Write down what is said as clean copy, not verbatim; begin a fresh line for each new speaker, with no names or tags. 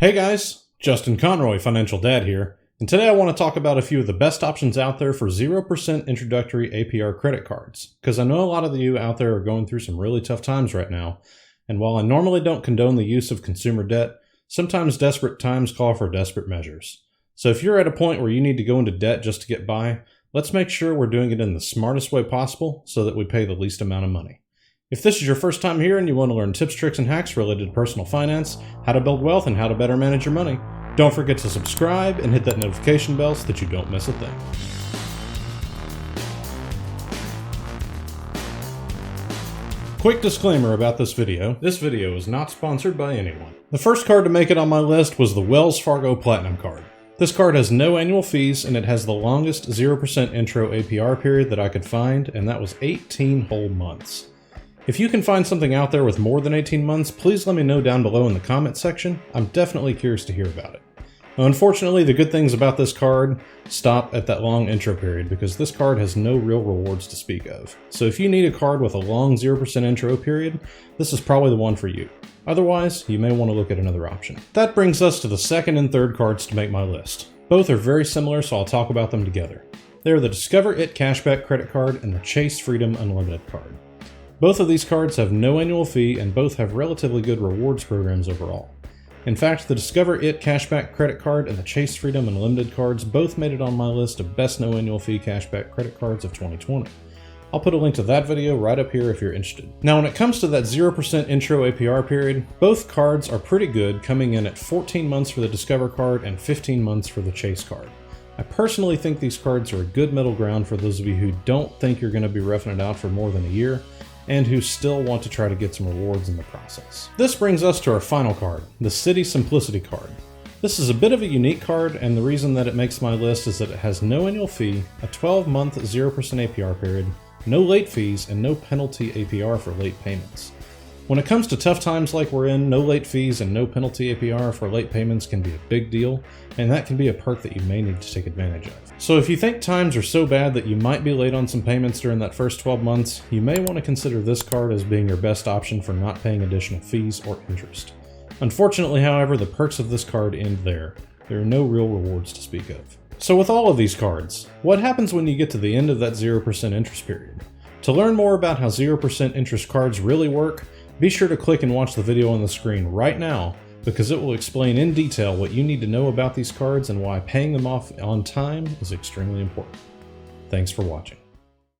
Hey guys, Justin Conroy, Financial Dad here, and today I want to talk about a few of the best options out there for 0% introductory APR credit cards, because I know a lot of you out there are going through some really tough times right now, and while I normally don't condone the use of consumer debt, sometimes desperate times call for desperate measures. So if you're at a point where you need to go into debt just to get by, let's make sure we're doing it in the smartest way possible so that we pay the least amount of money. If this is your first time here and you want to learn tips, tricks, and hacks related to personal finance, how to build wealth, and how to better manage your money, don't forget to subscribe and hit that notification bell so that you don't miss a thing. Quick disclaimer about this video. This video is not sponsored by anyone. The first card to make it on my list was the Wells Fargo Platinum card. This card has no annual fees and it has the longest 0% intro APR period that I could find, and that was 18 whole months. If you can find something out there with more than 18 months, please let me know down below in the comment section. I'm definitely curious to hear about it. Now, unfortunately, the good things about this card stop at that long intro period because this card has no real rewards to speak of. So if you need a card with a long 0% intro period, this is probably the one for you. Otherwise, you may want to look at another option. That brings us to the second and third cards to make my list. Both are very similar, so I'll talk about them together. They are the Discover It Cashback Credit Card and the Chase Freedom Unlimited Card. Both of these cards have no annual fee and both have relatively good rewards programs overall. In fact, the Discover It Cashback Credit Card and the Chase Freedom Unlimited cards both made it on my list of best no annual fee cashback credit cards of 2020. I'll put a link to that video right up here if you're interested. Now when it comes to that 0% intro APR period, both cards are pretty good, coming in at 14 months for the Discover card and 15 months for the Chase card. I personally think these cards are a good middle ground for those of you who don't think you're going to be roughing it out for more than a year, and who still want to try to get some rewards in the process. This brings us to our final card, the Citi Simplicity card. This is a bit of a unique card, and the reason that it makes my list is that it has no annual fee, a 12-month 0% APR period, no late fees, and no penalty APR for late payments. When it comes to tough times like we're in, no late fees and no penalty APR for late payments can be a big deal, and that can be a perk that you may need to take advantage of. So if you think times are so bad that you might be late on some payments during that first 12 months, you may want to consider this card as being your best option for not paying additional fees or interest. Unfortunately, however, the perks of this card end there. There are no real rewards to speak of. So with all of these cards, what happens when you get to the end of that 0% interest period? To learn more about how 0% interest cards really work, be sure to click and watch the video on the screen right now, because it will explain in detail what you need to know about these cards and why paying them off on time is extremely important. Thanks for watching.